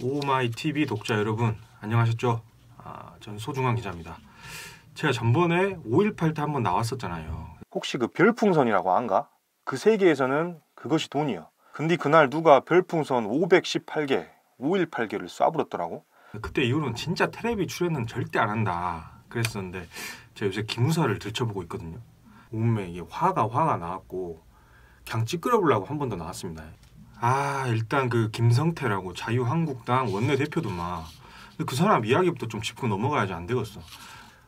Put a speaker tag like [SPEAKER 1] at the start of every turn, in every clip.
[SPEAKER 1] 오마이TV 독자 여러분 안녕하셨죠? 전 소중한 기자입니다. 제가 전번에 5.18 때 한번 나왔었잖아요. 혹시 그 별풍선이라고 안가? 그 세계에서는 그것이 돈이요. 근데 그날 누가 별풍선 518개, 518개를 쏴버렸더라고. 그때 이후로는 진짜 텔레비 출연은 절대 안 한다 그랬었는데 제가 요새 기무사를 들춰보고 있거든요. 온몸에 이게 화가 나왔고 그냥 찌끄러보려고 한 번 더 나왔습니다. 일단 그 김성태라고 자유한국당 원내대표도 그 사람 이야기부터 좀 짚고 넘어가야지 안 되겠어.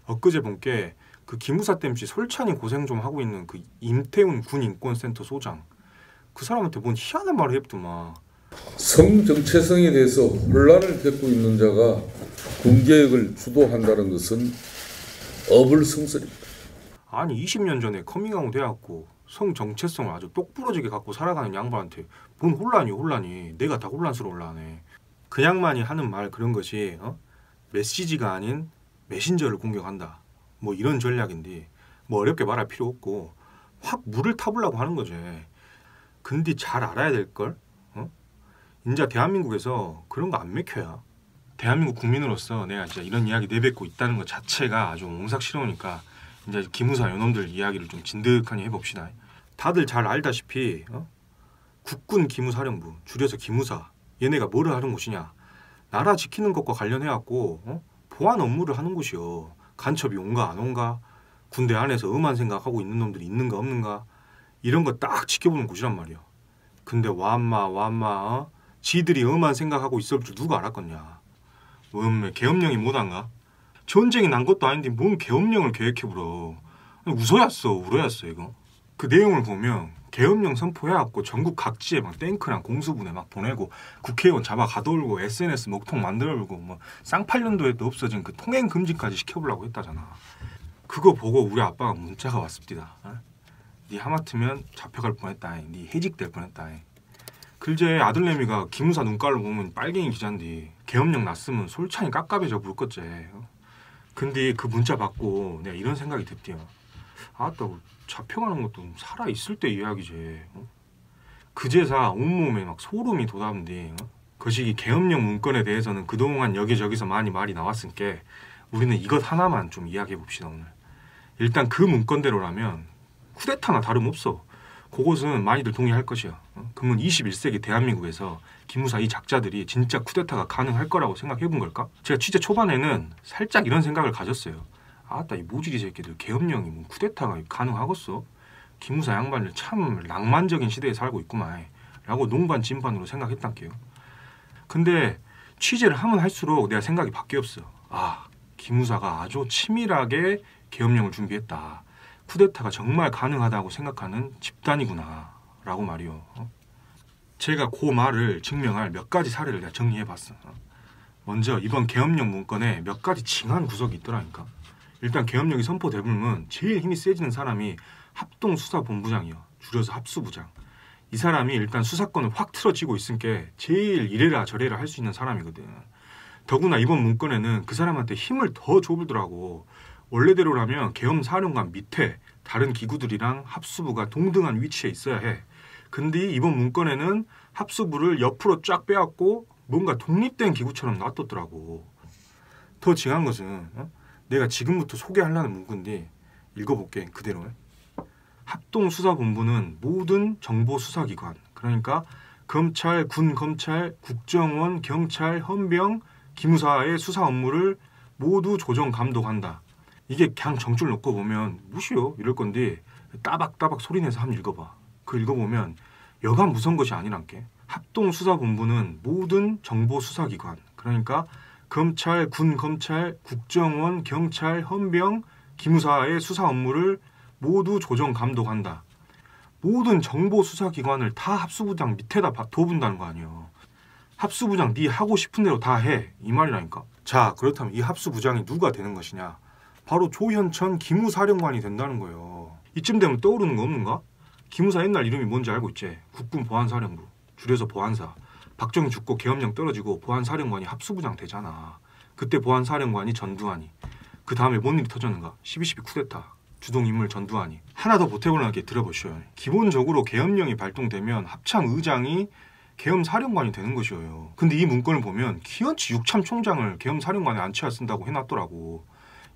[SPEAKER 1] 엊그제 본게 그 기무사 땜시 솔찬히 고생 좀 하고 있는 그 임태훈 군인권센터 소장, 그 사람한테 뭔 희한한 말을 했더만.
[SPEAKER 2] 성정체성에 대해서 혼란을 겪고 있는 자가 군개혁을 주도한다는 것은 어불성설입니다.
[SPEAKER 1] 아니 20년 전에 커밍아웃 해갖고 성정체성을 아주 똑부러지게 갖고 살아가는 양반한테 뭔 혼란이 내가 다 혼란스러울라네. 그 양반이 하는 말 그런 것이 메시지가 아닌 메신저를 공격한다 뭐 이런 전략인데 뭐 어렵게 말할 필요 없고 확 물을 타보려고 하는 거지. 근데 잘 알아야 될걸? 인자 대한민국에서 그런 거 안 맥혀야. 대한민국 국민으로서 내가 진짜 이런 이야기 내뱉고 있다는 것 자체가 아주 몽삭스러우니까 이제 기무사 요놈들 이야기를 좀 진득하니 해봅시다. 다들 잘 알다시피 국군 기무사령부, 줄여서 기무사, 얘네가 뭐를 하는 곳이냐, 나라 지키는 것과 관련해갖고 보안 업무를 하는 곳이요. 간첩이 온가 안 온가, 군대 안에서 음한 생각하고 있는 놈들이 있는가 없는가, 이런 거 딱 지켜보는 곳이란 말이야. 근데 와마 지들이 음한 생각하고 있을 줄 누가 알았겠냐. 계엄령이 못한가? 전쟁이 난 것도 아닌데 뭔 계엄령을 계획해보러. 울어였어 이거. 그 내용을 보면 계엄령 선포해갖고 전국 각지에 막 탱크랑 공수부대 막 보내고 국회의원 잡아 가둬올고 SNS 먹통 만들어올고 뭐 쌍팔년도에도 없어진 그 통행 금지까지 시켜보려고 했다잖아. 그거 보고 우리 아빠가 문자가 왔습니다. 니 하마터면 잡혀갈 뻔했다. 니 해직될 뻔했다. 글제 아들내미가 기무사 눈깔로 보면 빨갱이 기자인데 계엄령 났으면 솔찬히 깝깝해져 부르겠지. 근데 그 문자 받고 내가 이런 생각이 듭디요. 잡혀가는 것도 살아있을 때 이야기지. 그제사 온몸에 막 소름이 돋았는데 그 시기 계엄령 문건에 대해서는 그동안 여기저기서 많이 말이 나왔으니까 우리는 이것 하나만 좀 이야기해 봅시다. 오늘 일단 그 문건대로라면 쿠데타나 다름없어. 그것은 많이들 동의할 것이야. 그러면 21세기 대한민국에서 기무사 이 작자들이 진짜 쿠데타가 가능할 거라고 생각해 본 걸까? 제가 취재 초반에는 살짝 이런 생각을 가졌어요. 이 모지기 새끼들 계엄령이 뭐 쿠데타가 가능하겠어? 기무사 양반들 참 낭만적인 시대에 살고 있구만 라고 농반 진반으로 생각했단게요. 근데 취재를 하면 할수록 내가 생각이 바뀌었어. 기무사가 아주 치밀하게 계엄령을 준비했다. 쿠데타가 정말 가능하다고 생각하는 집단이구나 라고 말이요. 제가 그 말을 증명할 몇 가지 사례를 내가 정리해봤어. 먼저 이번 계엄령 문건에 몇 가지 징한 구석이 있더라니까. 일단 계엄령이 선포되면 제일 힘이 세지는 사람이 합동수사본부장이요. 줄여서 합수부장. 이 사람이 일단 수사권을 확 틀어지고 있으니까 제일 이래라 저래라 할 수 있는 사람이거든. 더구나 이번 문건에는 그 사람한테 힘을 더 줘보더라고. 원래대로라면 계엄사령관 밑에 다른 기구들이랑 합수부가 동등한 위치에 있어야 해. 근데 이번 문건에는 합수부를 옆으로 쫙 빼앗고 뭔가 독립된 기구처럼 놔뒀더라고. 더 징한 것은 내가 지금부터 소개하려는 문구인데 읽어볼게. 그대로. 합동수사본부는 모든 정보수사기관, 그러니까 검찰, 군검찰, 국정원, 경찰, 헌병, 기무사의 수사 업무를 모두 조정 감독한다. 이게 그냥 정줄 놓고 보면 무시요 이럴 건데 따박따박 소리내서 한번 읽어봐. 그 읽어보면 여간 무서운 것이 아니란게. 합동수사본부는 모든 정보수사기관, 그러니까 검찰, 군검찰, 국정원, 경찰, 헌병, 기무사의 수사 업무를 모두 조정 감독한다. 모든 정보수사기관을 다 합수부장 밑에다 둬본다는 거 아니에요. 합수부장 네 하고 싶은 대로 다 해 이 말이라니까. 자, 그렇다면 이 합수부장이 누가 되는 것이냐? 바로 조현천 기무사령관이 된다는 거예요. 이쯤 되면 떠오르는 거 없는가? 기무사 옛날 이름이 뭔지 알고 있지? 국군보안사령부, 줄여서 보안사. 박정희 죽고 계엄령 떨어지고 보안사령관이 합수부장 되잖아. 그때 보안사령관이 전두환이. 그 다음에 뭔 일이 터졌는가? 12.12 쿠데타. 주동인물 전두환이. 하나 더 보태고나게 들어보시오. 기본적으로 계엄령이 발동되면 합참의장이 계엄사령관이 되는 것이에요. 근데 이 문건을 보면 기어치 육참총장을 계엄사령관에 앉혀야 쓴다고 해놨더라고.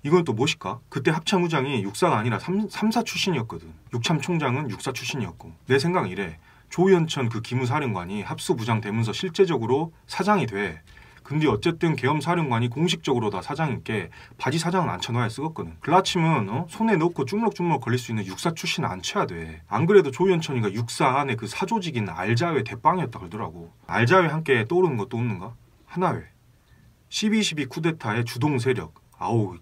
[SPEAKER 1] 이건 또 무엇일까? 그때 합참의장이 육사가 아니라 3사 출신이었거든. 육참총장은 육사 출신이었고. 내 생각은 이래. 조현천 그 기무사령관이 합수부장 되면서 실제적으로 사장이 돼. 근데 어쨌든 계엄사령관이 공식적으로 다 사장인께 바지 사장은 앉혀놔야 쓰겠거든. 글라침은 손에 넣고 주물럭주물럭 걸릴 수 있는 육사 출신은 앉혀야 돼. 안 그래도 조현천이가 육사 안에 그 사조직인 알자회 대빵이었다 그러더라고. 알자회 함께 떠오르는 것도 없는가? 하나회. 12.12 쿠데타의 주동 세력. 아우.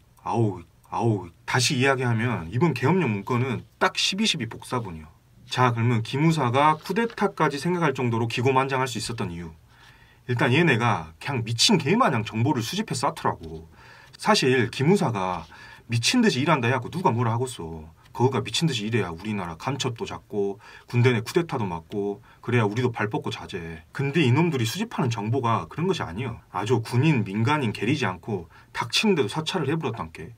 [SPEAKER 1] 다시 이야기하면 이번 계엄령 문건은 딱 12.12 복사본이요. 자, 그러면 기무사가 쿠데타까지 생각할 정도로 기고만장할 수 있었던 이유. 일단 얘네가 그냥 미친 개마냥 정보를 수집해 쌓더라고. 사실 기무사가 미친 듯이 일한다 해갖고 누가 뭐라 하겠어. 거기가 미친 듯이 일해야 우리나라 감첩도 잡고 군대 내 쿠데타도 맞고 그래야 우리도 발 뻗고 자제. 근데 이놈들이 수집하는 정보가 그런 것이 아니여. 아주 군인 민간인 게리지 않고 닥치는데도 사찰을 해버렸단께.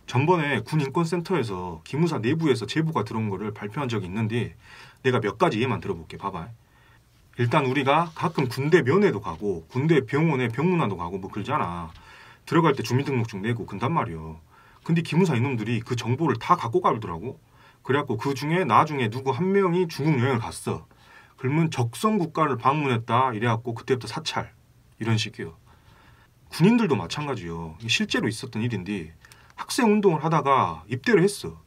[SPEAKER 1] 전번에 군인권센터에서 기무사 내부에서 제보가 들어온 거를 발표한 적이 있는데 내가 몇 가지 예만 들어볼게. 봐봐. 일단 우리가 가끔 군대 면회도 가고 군대 병원에 병문안도 가고 뭐 그러잖아. 들어갈 때 주민등록증 내고 그런단 말이요. 근데 기무사 이놈들이 그 정보를 다 갖고 가더라고. 그래갖고 그 중에 나중에 누구 한 명이 중국 여행을 갔어. 그러면 적성 국가를 방문했다 이래갖고 그때부터 사찰. 이런 식이요. 군인들도 마찬가지요. 실제로 있었던 일인데 학생 운동을 하다가 입대를 했어.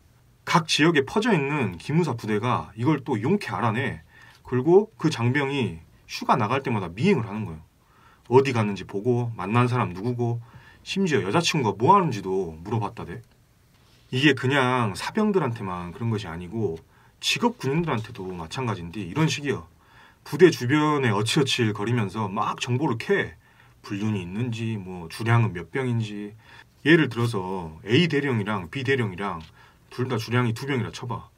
[SPEAKER 1] 각 지역에 퍼져 있는 기무사 부대가 이걸 또 용케 알아내. 그리고 그 장병이 휴가 나갈 때마다 미행을 하는 거예요. 어디 갔는지 보고 만난 사람 누구고 심지어 여자친구가 뭐 하는지도 물어봤다대. 이게 그냥 사병들한테만 그런 것이 아니고 직업 군인들한테도 마찬가지인데 이런 식이요. 부대 주변에 어치어치 거리면서 막 정보를 캐. 불륜이 있는지 뭐 주량은 몇 병인지. 예를 들어서 A 대령이랑 B 대령이랑 둘 다 주량이 2병이라 쳐봐.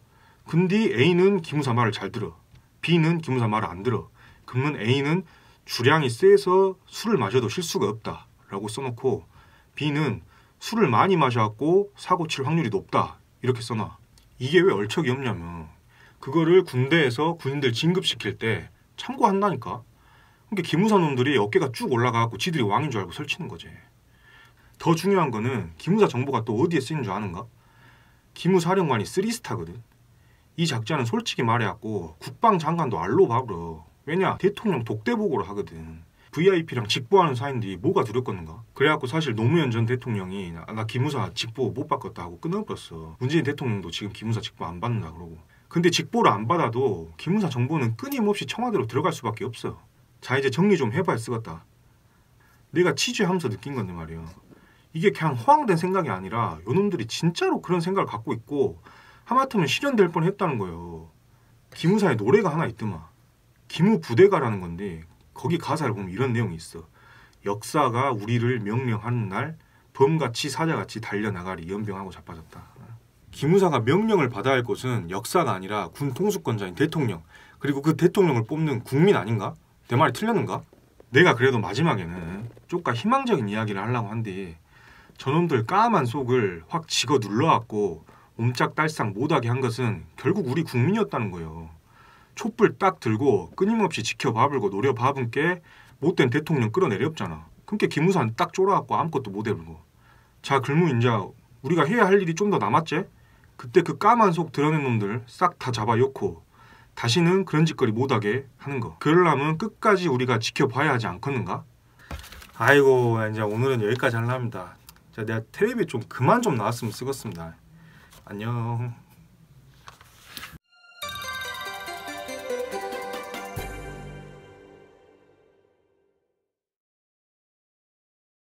[SPEAKER 1] 근데 A는 기무사 말을 잘 들어. B는 기무사 말을 안 들어. 그러면 A는 주량이 세서 술을 마셔도 실수가 없다 라고 써놓고 B는 술을 많이 마셔갖고 사고 칠 확률이 높다 이렇게 써놔. 이게 왜 얼척이 없냐면 그거를 군대에서 군인들 진급시킬 때 참고한다니까. 그러니까 기무사 놈들이 어깨가 쭉 올라가갖고 지들이 왕인 줄 알고 설치는 거지. 더 중요한 거는 기무사 정보가 또 어디에 쓰이는 줄 아는가? 기무사령관이 3스타거든. 이 작전은 솔직히 말해갖고 국방장관도 알로 봐버려. 왜냐? 대통령 독대보고를 하거든. VIP랑 직보하는 사이인데 뭐가 두렵겠는가? 그래갖고 사실 노무현 전 대통령이 나 기무사 직보 못 받겠다 하고 끊어버렸어. 문재인 대통령도 지금 기무사 직보 안 받는다 그러고. 근데 직보를 안 받아도 기무사 정보는 끊임없이 청와대로 들어갈 수밖에 없어. 자, 이제 정리 좀 해봐야 쓰겠다. 내가 취재하면서 느낀 건데 말이야. 이게 그냥 허황된 생각이 아니라 요놈들이 진짜로 그런 생각을 갖고 있고 하마터면 실현될 뻔했다는 거예요. 기무사에 노래가 하나 있더만. 기무부대가라는 건데 거기 가사를 보면 이런 내용이 있어. 역사가 우리를 명령하는 날 범같이 사자같이 달려나가리 연병하고 자빠졌다. 기무사가 명령을 받아야 할 곳은 역사가 아니라 군 통수권자인 대통령 그리고 그 대통령을 뽑는 국민 아닌가? 내 말이 틀렸는가? 내가 그래도 마지막에는 쪼까 희망적인 이야기를 하려고 한데 저놈들 까만 속을 확 집어 눌러갖고 옴짝달싹 못하게 한 것은 결국 우리 국민이었다는 거예요. 촛불 딱 들고 끊임없이 지켜봐불고 노려봐본 게 못된 대통령 끌어내렸잖아. 그러니까 기무사는 딱 쫄아갖고 아무것도 못 해보고. 자, 그러면 이제 우리가 해야 할 일이 좀 더 남았지? 그때 그 까만 속 드러낸 놈들 싹 다 잡아놓고 다시는 그런 짓거리 못하게 하는 거. 그러려면 끝까지 우리가 지켜봐야 하지 않겠는가? 아이고, 이제 오늘은 여기까지 하려합니다. 자, 내가 텔레비 좀 그만 좀 나왔으면 쓰겠습니다. 안녕.